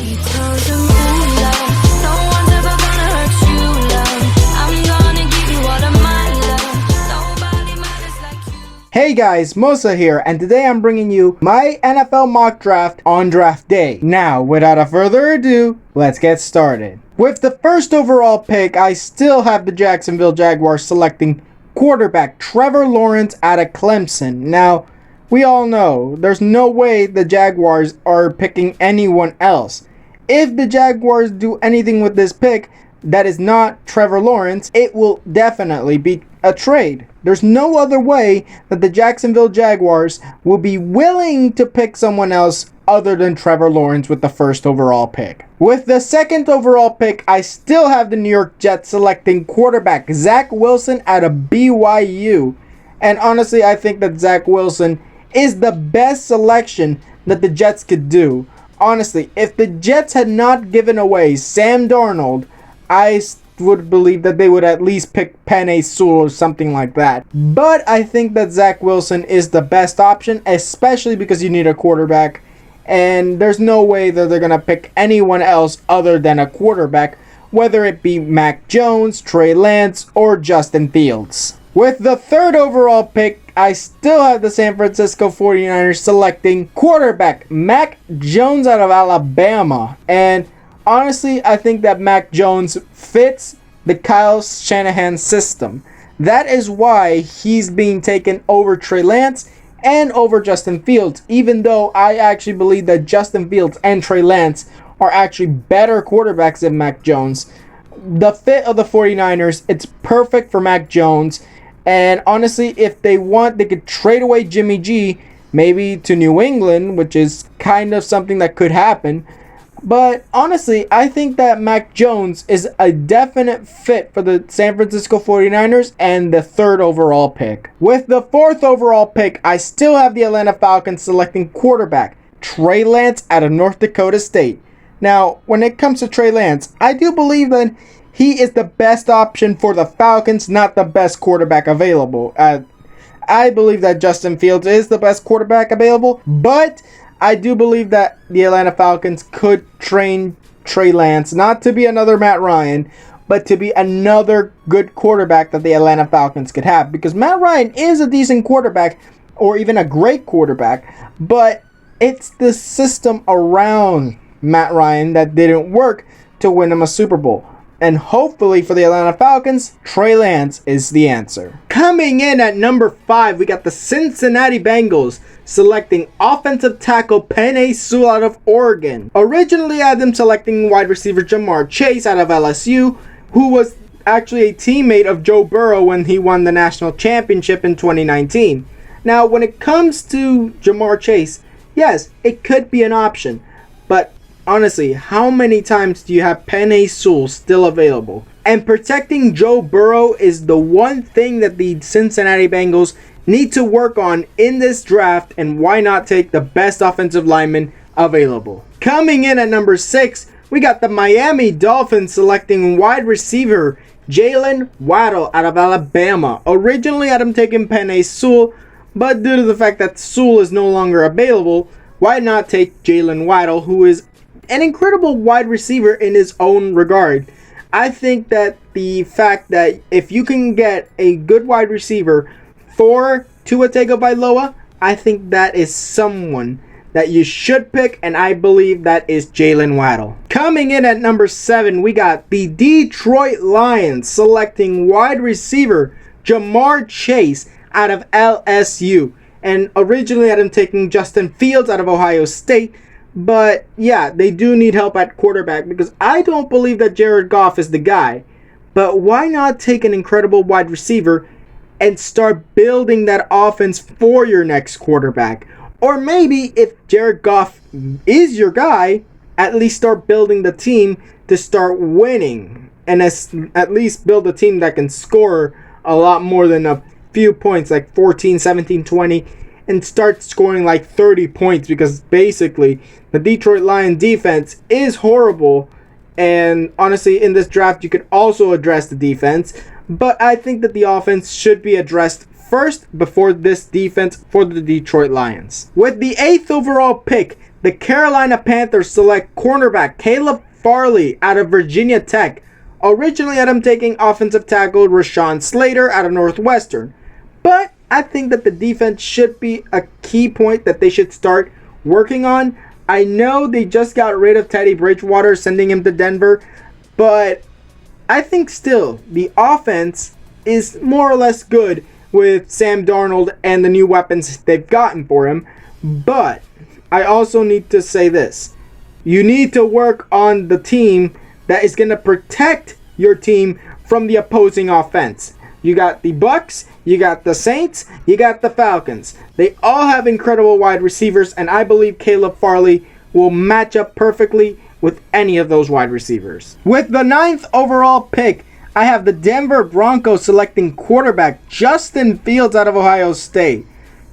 She tells him, ooh, love, no one's ever gonna hurt you, love. I'm gonna give you all of my love. Nobody matters like you. Hey guys, Mocha here, and today I'm bringing you my NFL mock draft on draft day. Now, without further ado, let's get started. With the first overall pick, I still have the Jacksonville Jaguars selecting quarterback Trevor Lawrence out of Clemson. Now, we all know there's no way the Jaguars are picking anyone else. If the Jaguars do anything with this pick that is not Trevor Lawrence, it will definitely be a trade. There's no other way that the Jacksonville Jaguars will be willing to pick someone else other than Trevor Lawrence with the first overall pick. With the second overall pick, I still have the New York Jets selecting quarterback Zach Wilson out of BYU. And honestly, I think that Zach Wilson is the best selection that the Jets could do. Honestly, if the Jets had not given away Sam Darnold, I would believe that they would at least pick Penei Sewell or something like that. But I think that Zach Wilson is the best option, especially because you need a quarterback. And there's no way that they're going to pick anyone else other than a quarterback, whether it be Mac Jones, Trey Lance, or Justin Fields. With the third overall pick, I still have the San Francisco 49ers selecting quarterback Mac Jones out of Alabama. And honestly, I think that Mac Jones fits the Kyle Shanahan system. That is why he's being taken over Trey Lance and over Justin Fields, even though I actually believe that Justin Fields and Trey Lance are actually better quarterbacks than Mac Jones. The fit of the 49ers, it's perfect for Mac Jones. And honestly, if they want, they could trade away Jimmy G, maybe to New England, which is kind of something that could happen. But honestly, I think that Mac Jones is a definite fit for the San Francisco 49ers and the third overall pick. With the fourth overall pick, I still have the Atlanta Falcons selecting quarterback Trey Lance out of North Dakota State. Now, when it comes to Trey Lance, I do believe that he is the best option for the Falcons, not the best quarterback available. I believe that Justin Fields is the best quarterback available, but I do believe that the Atlanta Falcons could train Trey Lance not to be another Matt Ryan, but to be another good quarterback that the Atlanta Falcons could have. Because Matt Ryan is a decent quarterback, or even a great quarterback, but it's the system around Matt Ryan that didn't work to win him a Super Bowl. And hopefully for the Atlanta Falcons, Trey Lance is the answer. Coming in at number 5, we got the Cincinnati Bengals selecting offensive tackle Penei Sewell out of Oregon. Originally, I had them selecting wide receiver Jamar Chase out of LSU, who was actually a teammate of Joe Burrow when he won the national championship in 2019. Now, when it comes to Jamar Chase, yes, it could be an option, but honestly, how many times do you have Penei Sewell still available? And protecting Joe Burrow is the one thing that the Cincinnati Bengals need to work on in this draft, and why not take the best offensive lineman available? Coming in at number 6, we got the Miami Dolphins selecting wide receiver Jalen Waddle out of Alabama. Originally, I had them taking Penei Sewell, but due to the fact that Sewell is no longer available, why not take Jalen Waddle, who is an incredible wide receiver in his own regard. I think that the fact that if you can get a good wide receiver for Tua Tagovailoa, I think that is someone that you should pick, and I believe that is Jalen Waddle. Coming in at number 7, we got the Detroit Lions selecting wide receiver Jamar Chase out of LSU. And originally I had him taking Justin Fields out of Ohio State. But yeah, they do need help at quarterback because I don't believe that Jared Goff is the guy. But why not take an incredible wide receiver and start building that offense for your next quarterback? Or maybe if Jared Goff is your guy, at least start building the team to start winning. And at least build a team that can score a lot more than a few points, like 14, 17, 20. And start scoring like 30 points, because basically the Detroit Lions defense is horrible. And honestly, in this draft, you could also address the defense. But I think that the offense should be addressed first before this defense for the Detroit Lions. With the 8th overall pick, the Carolina Panthers select cornerback Caleb Farley out of Virginia Tech. Originally, I had him taking offensive tackle Rashawn Slater out of Northwestern. But I think that the defense should be a key point that they should start working on. I know they just got rid of Teddy Bridgewater, sending him to Denver. But I think still, the offense is more or less good with Sam Darnold and the new weapons they've gotten for him. But I also need to say this. You need to work on the team that is going to protect your team from the opposing offense. You got the Bucks, you got the Saints, you got the Falcons. They all have incredible wide receivers, and I believe Caleb Farley will match up perfectly with any of those wide receivers. With the 9th overall pick, I have the Denver Broncos selecting quarterback Justin Fields out of Ohio State.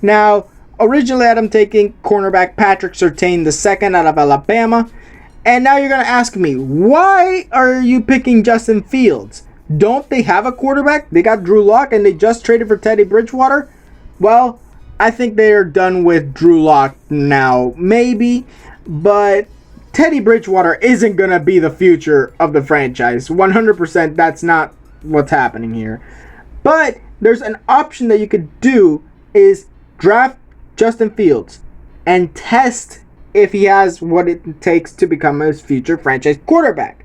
Now, originally I had him taking cornerback Patrick Surtain II out of Alabama. And now you're going to ask me, why are you picking Justin Fields? Don't they have a quarterback? They got Drew Lock and they just traded for Teddy Bridgewater? Well, I think they are done with Drew Lock now, maybe. But Teddy Bridgewater isn't going to be the future of the franchise. 100% that's not what's happening here. But there's an option that you could do is draft Justin Fields and test if he has what it takes to become a future franchise quarterback.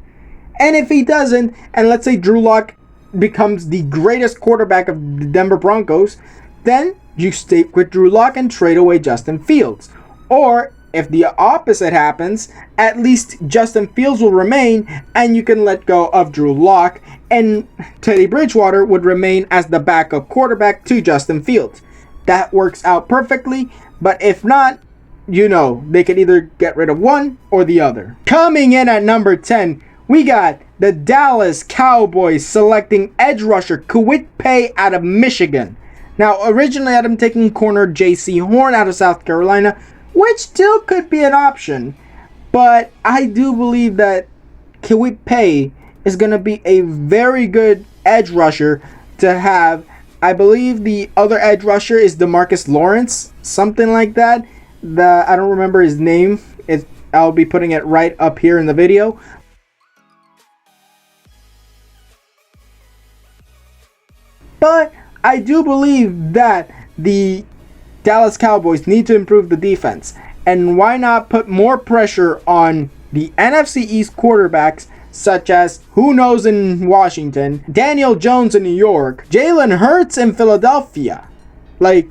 And if he doesn't, and let's say Drew Lock becomes the greatest quarterback of the Denver Broncos, then you stick with Drew Lock and trade away Justin Fields. Or if the opposite happens, at least Justin Fields will remain and you can let go of Drew Lock and Teddy Bridgewater would remain as the backup quarterback to Justin Fields. That works out perfectly, but if not, you know, they can either get rid of one or the other. Coming in at number 10, we got the Dallas Cowboys selecting edge rusher Kawit Pay out of Michigan. Now, originally I had him taking corner J.C. Horn out of South Carolina, which still could be an option. But I do believe that Kawit Pay is going to be a very good edge rusher to have. I believe the other edge rusher is DeMarcus Lawrence, something like that. I don't remember his name. I'll be putting it right up here in the video. But I do believe that the Dallas Cowboys need to improve the defense. And why not put more pressure on the NFC East quarterbacks such as who knows in Washington, Daniel Jones in New York, Jalen Hurts in Philadelphia. Like,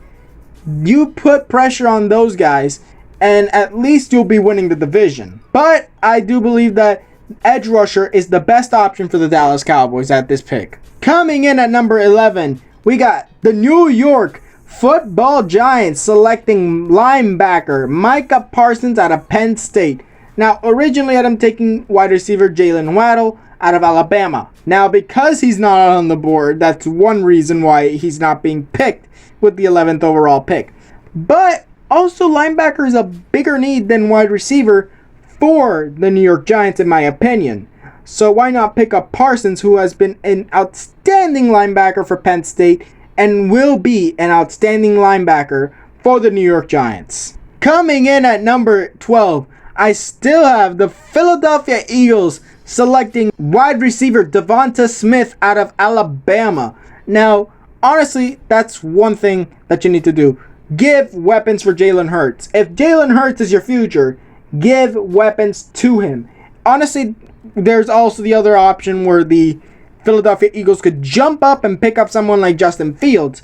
you put pressure on those guys and at least you'll be winning the division. But I do believe that edge rusher is the best option for the Dallas Cowboys at this pick. Coming in at number 11, we got the New York Football Giants selecting linebacker Micah Parsons out of Penn State. Now, originally I had him taking wide receiver Jalen Waddle out of Alabama. Now, because he's not on the board, that's one reason why he's not being picked with the 11th overall pick. But also, linebacker is a bigger need than wide receiver for the New York Giants, in my opinion. So why not pick up Parsons, who has been an outstanding linebacker for Penn State and will be an outstanding linebacker for the New York Giants. Coming in at number 12, I still have the Philadelphia Eagles selecting wide receiver Devonta Smith out of Alabama. Now, honestly, that's one thing that you need to do. Give weapons for Jalen Hurts. If Jalen Hurts is your future, give weapons to him. Honestly, there's also the other option where the Philadelphia Eagles could jump up and pick up someone like Justin Fields.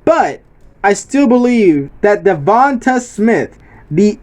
But I still believe that Devonta Smith, the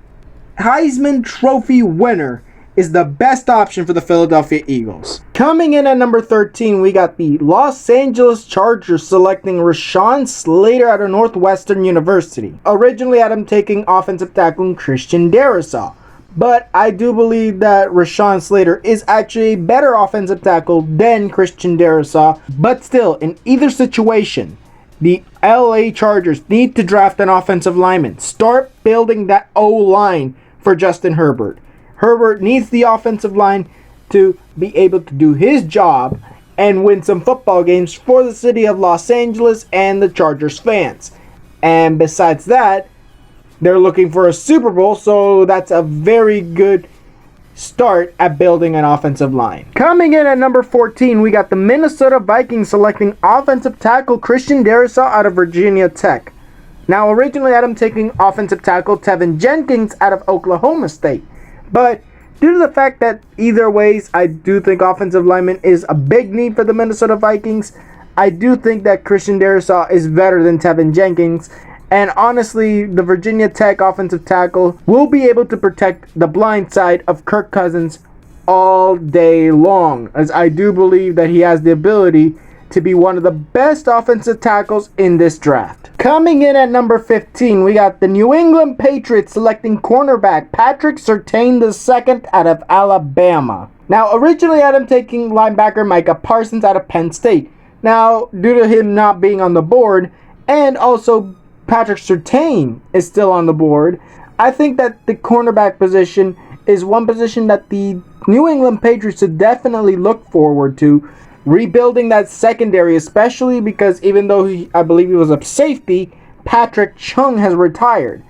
Heisman Trophy winner, is the best option for the Philadelphia Eagles. Coming in at number 13, we got the Los Angeles Chargers selecting Rashawn Slater out of Northwestern University. Originally, I had him taking offensive tackle Christian Darrisaw. But I do believe that Rashawn Slater is actually a better offensive tackle than Christian Darrisaw. But still, in either situation, the LA Chargers need to draft an offensive lineman. Start building that O-line for Justin Herbert. Herbert needs the offensive line to be able to do his job and win some football games for the city of Los Angeles and the Chargers fans. And besides that, they're looking for a Super Bowl, so that's a very good start at building an offensive line. Coming in at number 14, we got the Minnesota Vikings selecting offensive tackle Christian Darrisaw out of Virginia Tech. Now, originally I had him taking offensive tackle Tevin Jenkins out of Oklahoma State, but due to the fact that either ways, I do think offensive lineman is a big need for the Minnesota Vikings. I do think that Christian Darrisaw is better than Tevin Jenkins. And honestly, the Virginia Tech offensive tackle will be able to protect the blind side of Kirk Cousins all day long, as I do believe that he has the ability to be one of the best offensive tackles in this draft. Coming in at number 15, we got the New England Patriots selecting cornerback Patrick Surtain II out of Alabama. Now, originally I had him taking linebacker Micah Parsons out of Penn State. Now, due to him not being on the board, and also Patrick Surtain is still on the board, I think that the cornerback position is one position that the New England Patriots should definitely look forward to rebuilding that secondary, especially because even though I believe he was a safety, Patrick Chung has retired.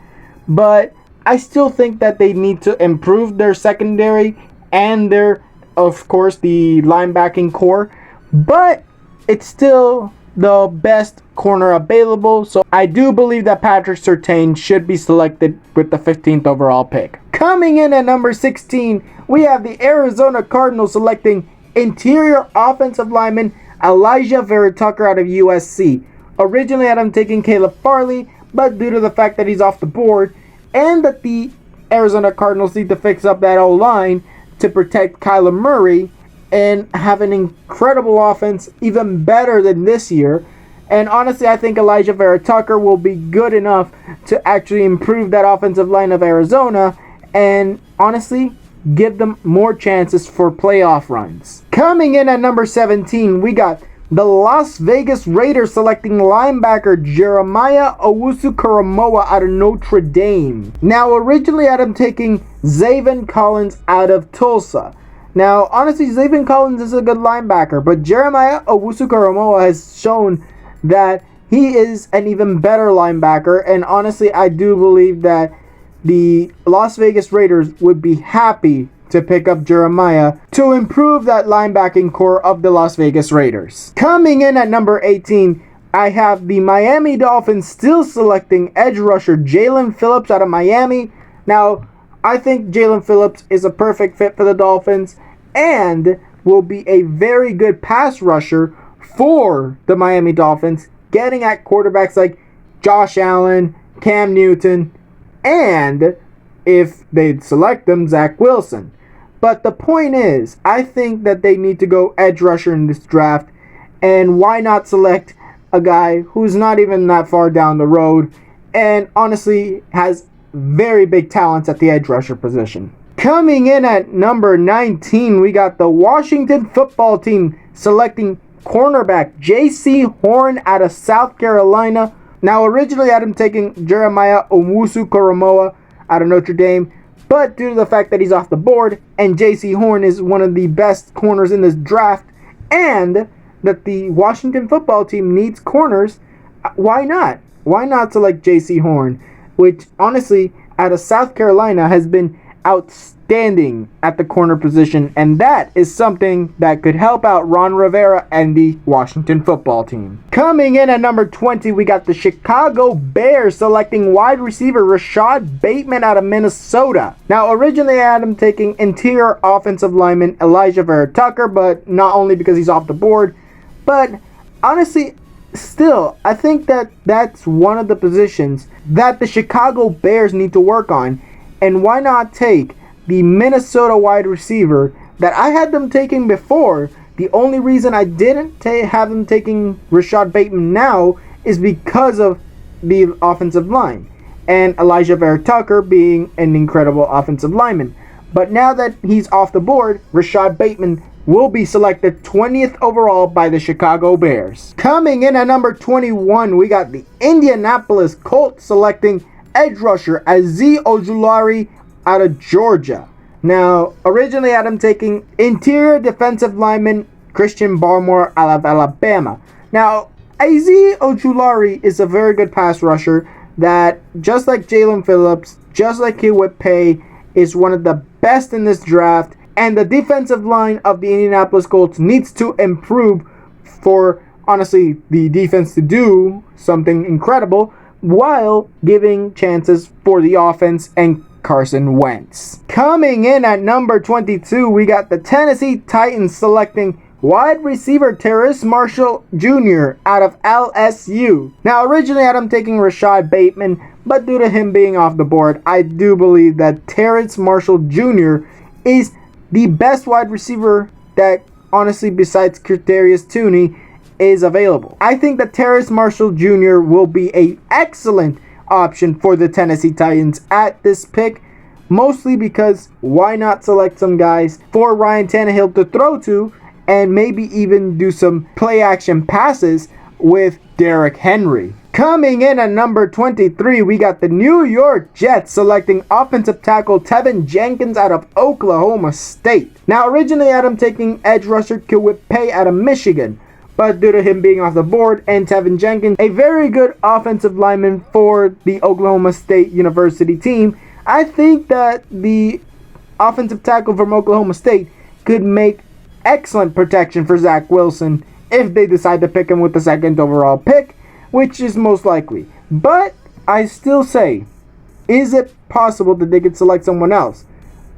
But I still think that they need to improve their secondary and their, of course, the linebacking core. But it's still the best corner available, so I do believe that Patrick Surtain should be selected with the 15th overall pick. Coming in at number 16, we have the Arizona Cardinals selecting interior offensive lineman Elijah Vera Tucker out of USC. Originally I had him taking Caleb Farley, but due to the fact that he's off the board and that the Arizona Cardinals need to fix up that O-line to protect Kyler Murray and have an incredible offense, even better than this year. And honestly, I think Elijah Vera Tucker will be good enough to actually improve that offensive line of Arizona and honestly give them more chances for playoff runs. Coming in at number 17, we got the Las Vegas Raiders selecting linebacker Jeremiah Owusu-Koramoah out of Notre Dame. Now, originally I had him taking Zaven Collins out of Tulsa. Now, honestly, Zaven Collins is a good linebacker, but Jeremiah Owusu-Koramoah has shown that he is an even better linebacker, and honestly, I do believe that the Las Vegas Raiders would be happy to pick up Jeremiah to improve that linebacking core of the Las Vegas Raiders. Coming in at number 18, I have the Miami Dolphins still selecting edge rusher Jalen Phillips out of Miami. Now, I think Jalen Phillips is a perfect fit for the Dolphins and will be a very good pass rusher for the Miami Dolphins, getting at quarterbacks like Josh Allen, Cam Newton, and if they'd select them, Zach Wilson. But the point is, I think that they need to go edge rusher in this draft, and why not select a guy who's not even that far down the road and honestly has very big talents at the edge rusher position. Coming in at number 19, we got the Washington football team selecting cornerback J.C. Horn out of South Carolina. Now, originally I had him taking Jeremiah Owusu-Koramoah out of Notre Dame, but due to the fact that he's off the board and J.C. Horn is one of the best corners in this draft and that the Washington football team needs corners, why not? Why not select J.C. Horn, which honestly out of South Carolina has been outstanding at the corner position, and that is something that could help out Ron Rivera and the Washington football team. Coming in at number 20, we got the Chicago Bears selecting wide receiver Rashad Bateman out of Minnesota. Now, originally I had him taking interior offensive lineman Elijah Vera Tucker, but not only because he's off the board, but honestly, still, I think that that's one of the positions that the Chicago Bears need to work on. And why not take the Minnesota wide receiver that I had them taking before? The only reason I didn't have them taking Rashad Bateman now is because of the offensive line and Elijah Vera Tucker being an incredible offensive lineman. But now that he's off the board, Rashad Bateman will be selected 20th overall by the Chicago Bears. Coming in at number 21, we got the Indianapolis Colts selecting edge rusher Azeez Ojulari out of Georgia. Now, originally I had him taking interior defensive lineman Christian Barmore out of Alabama. Now, Azeez Ojulari is a very good pass rusher, that just like Jalen Phillips, just like Hewitt Pay, is one of the best in this draft, and the defensive line of the Indianapolis Colts needs to improve for, honestly, the defense to do something incredible while giving chances for the offense and Carson Wentz. Coming in at number 22, we got the Tennessee Titans selecting wide receiver Terrace Marshall Jr. out of LSU. Now, originally I had him taking Rashad Bateman, but due to him being off the board, I do believe that Terrace Marshall Jr. is the best wide receiver that, honestly, besides Kadarius Toney, is available. I think that Terrace Marshall Jr. will be an excellent option for the Tennessee Titans at this pick, mostly because why not select some guys for Ryan Tannehill to throw to, and maybe even do some play action passes with Derrick Henry. Coming in at number 23, we got the New York Jets selecting offensive tackle Tevin Jenkins out of Oklahoma State. Now, originally I had him taking edge rusher Hewitt Pay out of Michigan, but due to him being off the board and Tevin Jenkins, a very good offensive lineman for the Oklahoma State University team, I think that the offensive tackle from Oklahoma State could make excellent protection for Zach Wilson if they decide to pick him with the second overall pick, which is most likely. But I still say, is it possible that they could select someone else?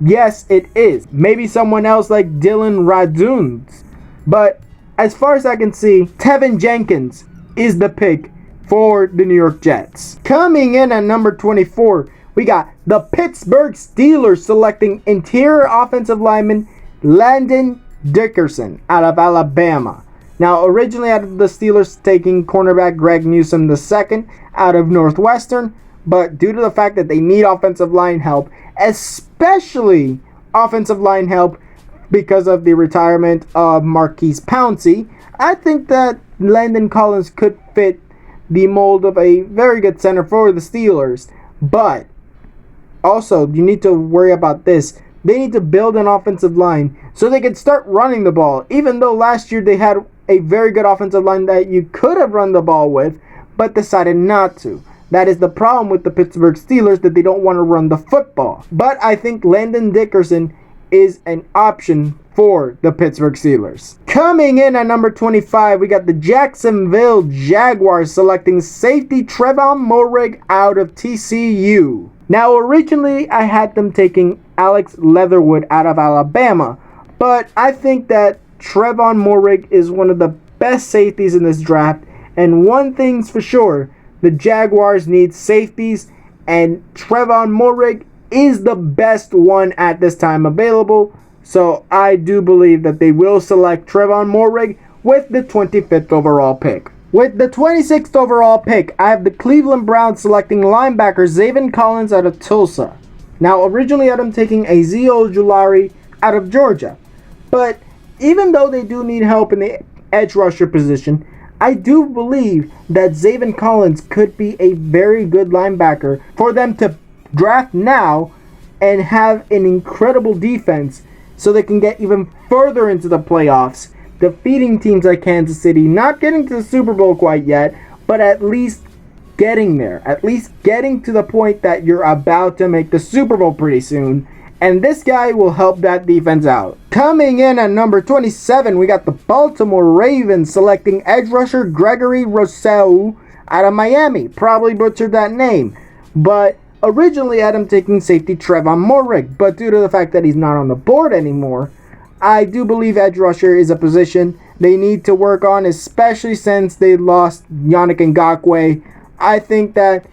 Yes, it is. Maybe someone else like Dylan Raduns. But as far as I can see, Tevin Jenkins is the pick for the New York Jets. Coming in at number 24, we got the Pittsburgh Steelers selecting interior offensive lineman Landon Dickerson out of Alabama. Now, originally out of the Steelers taking cornerback Greg Newsome II out of Northwestern, but due to the fact that they need offensive line help, especially offensive line help because of the retirement of Marquise Pouncey, I think that Landon Collins could fit the mold of a very good center for the Steelers. But also, you need to worry about this. They need to build an offensive line so they can start running the ball. Even though last year they had a very good offensive line that you could have run the ball with, but decided not to. That is the problem with the Pittsburgh Steelers, that they don't want to run the football. But I think Landon Dickerson is an option for the Pittsburgh Steelers. Coming in at number 25, we got the Jacksonville Jaguars selecting safety Trevon Moehrig out of TCU. Now, originally I had them taking Alex Leatherwood out of Alabama, but I think that Trevon Moehrig is one of the best safeties in this draft, and one thing's for sure, the Jaguars need safeties, and Trevon Moehrig is the best one at this time available, so I do believe that they will select Trevon Moehrig with the 25th overall pick. With the 26th overall pick, I have the Cleveland Browns selecting linebacker Zaven Collins out of Tulsa. Now, originally I had him taking Azeez Ojulari out of Georgia, but even though they do need help in the edge rusher position, I do believe that Zaven Collins could be a very good linebacker for them to draft now and have an incredible defense so they can get even further into the playoffs, defeating teams like Kansas City, not getting to the Super Bowl quite yet, but at least getting there, at least getting to the point that you're about to make the Super Bowl pretty soon, and this guy will help that defense out. Coming in at number 27, we got the Baltimore Ravens selecting edge rusher Gregory Rousseau out of Miami. Probably butchered that name, but originally I had him taking safety Trevon Moehrig, but due to the fact that he's not on the board anymore, I do believe edge rusher is a position they need to work on, especially since they lost Yannick Ngakoue. I think that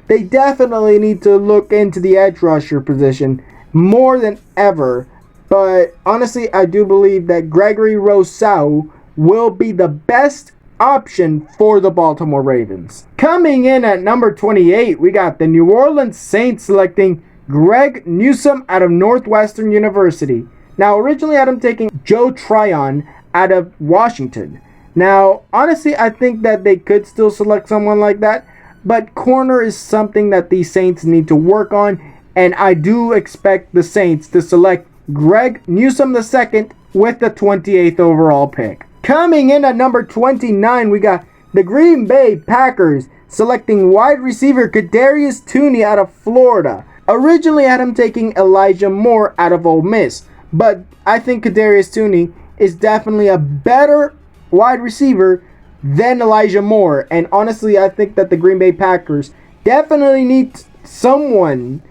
they definitely need to look into the edge rusher position more than ever. But honestly, I do believe that Gregory Rousseau will be the best option for the Baltimore Ravens. Coming in at number 28, we got the New Orleans Saints selecting Greg Newsome out of Northwestern University. Now, originally I had him taking Joe Tryon out of Washington. Now, honestly, I think that they could still select someone like that, but corner is something that the Saints need to work on, and I do expect the Saints to select Greg Newsome II with the 28th overall pick. Coming in at number 29, we got the Green Bay Packers selecting wide receiver Kadarius Toney out of Florida. Originally, I had him taking Elijah Moore out of Ole Miss, but I think Kadarius Toney is definitely a better wide receiver than Elijah Moore. And honestly, I think that the Green Bay Packers definitely need someone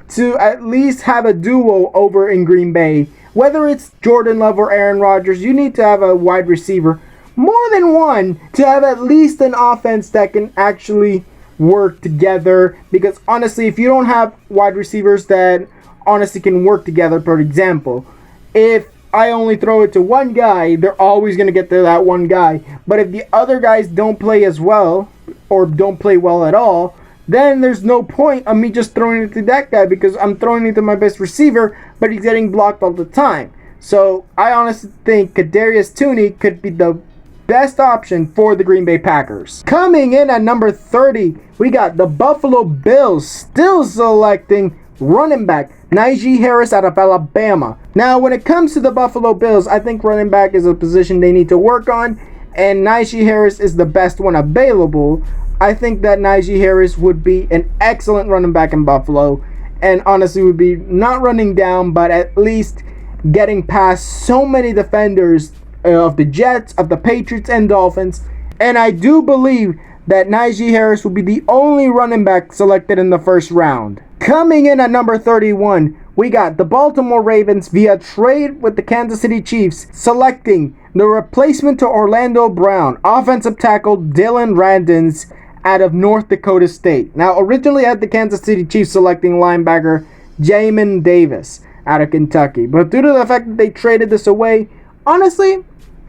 to at least have a duo over in Green Bay. Whether it's Jordan Love or Aaron Rodgers, you need to have a wide receiver, more than one, to have at least an offense that can actually work together. Because honestly, if you don't have wide receivers that honestly can work together, for example, if I only throw it to one guy, they're always going to get to that one guy. But if the other guys don't play as well, or don't play well at all, then there's no point of me just throwing it to that guy, because I'm throwing it to my best receiver, but he's getting blocked all the time. So I honestly think Kadarius Toney could be the best option for the Green Bay Packers. Coming in at number 30, we got the Buffalo Bills still selecting running back Najee Harris out of Alabama. Now, when it comes to the Buffalo Bills, I think running back is a position they need to work on, and Najee Harris is the best one available. I think that Najee Harris would be an excellent running back in Buffalo, and honestly would be not running down, but at least getting past so many defenders of the Jets, of the Patriots, and Dolphins. And I do believe that Najee Harris will be the only running back selected in the first round. Coming in at number 31, we got the Baltimore Ravens via trade with the Kansas City Chiefs selecting the replacement to Orlando Brown, offensive tackle Dylan Radins out of North Dakota State. Now, originally I had the Kansas City Chiefs selecting linebacker Jamin Davis out of Kentucky, but due to the fact that they traded this away, honestly,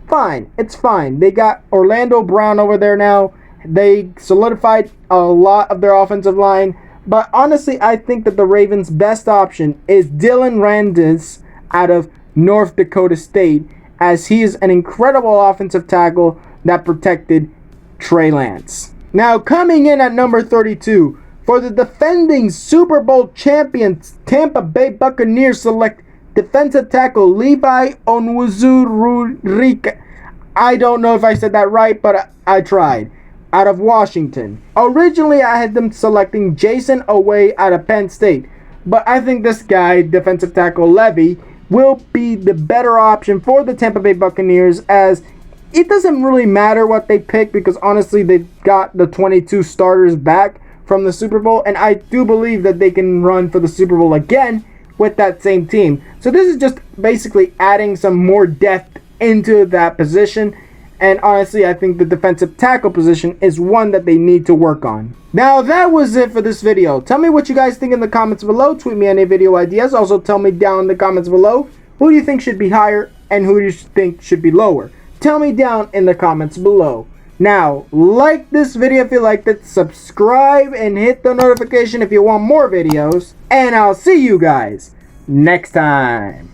fine. It's fine. They got Orlando Brown over there now. They solidified a lot of their offensive line. But honestly, I think that the Ravens' best option is Dylan Radins out of North Dakota State, as he is an incredible offensive tackle that protected Trey Lance. Now, coming in at number 32, for the defending Super Bowl champions Tampa Bay Buccaneers select defensive tackle Levi Onwuzurike. I don't know if I said that right, but I tried. Out of Washington. Originally, I had them selecting Jason Oweh out of Penn State, but I think this guy, defensive tackle Levy, will be the better option for the Tampa Bay Buccaneers, as it doesn't really matter what they pick, because honestly, they've got the 22 starters back from the Super Bowl, and I do believe that they can run for the Super Bowl again with that same team. So this is just basically adding some more depth into that position. And honestly, I think the defensive tackle position is one that they need to work on. Now, that was it for this video. Tell me what you guys think in the comments below. Tweet me any video ideas. Also, tell me down in the comments below, who do you think should be higher and who do you think should be lower? Tell me down in the comments below. Now, like this video if you liked it. Subscribe and hit the notification if you want more videos. And I'll see you guys next time.